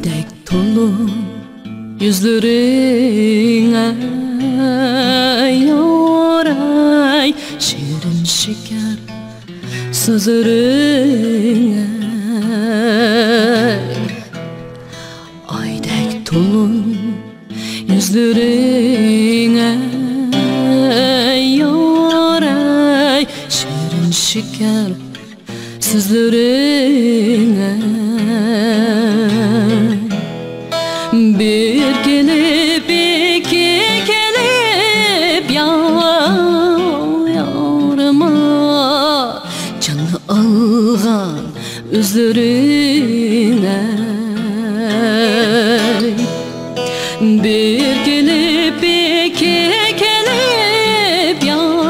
Aydek dolu yüzlerine yoray, şirin şeker sözlerine. Aydek dolu yüzlerine yoray, şirin şeker sözlerine. Bir gelip iki gelip yarıma canı algan üzerine. Bir gelip iki gelip yarıma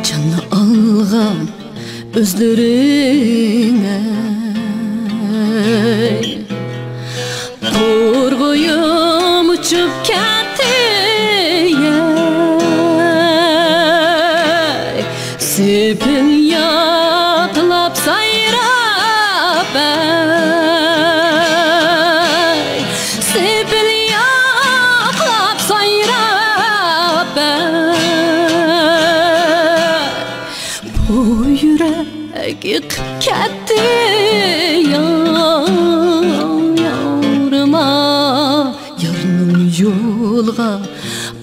canı algan üzerine. Turguyum uçup ketdi sepil yatlap sayrap sepil yatlap sayrap. Bu yürek yıkıp ketdi yarının yolga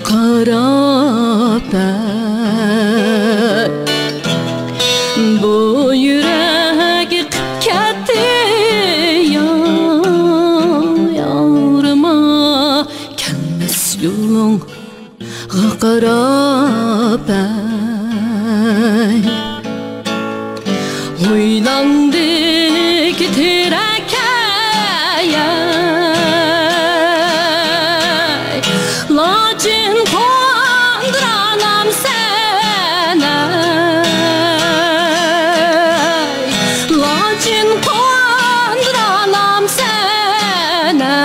qarab. Bu yürek yıkıp ketdi yarıma kelmez yolunga qarab. Oylandı ki terakaya lakin konduranam sana, lakin konduranam sana.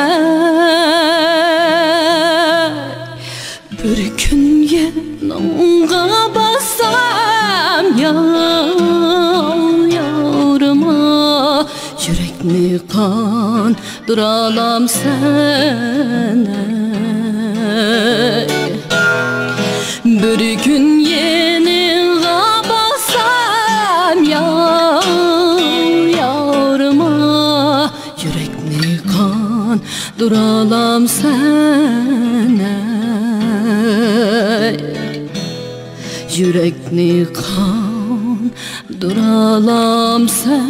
Bir gün yanımga bassam yarıma yürekni kandıralam sana. Bir gün yanımga bassam yarıma yürekni kandıralam sana. Yürekni kandıralam sana.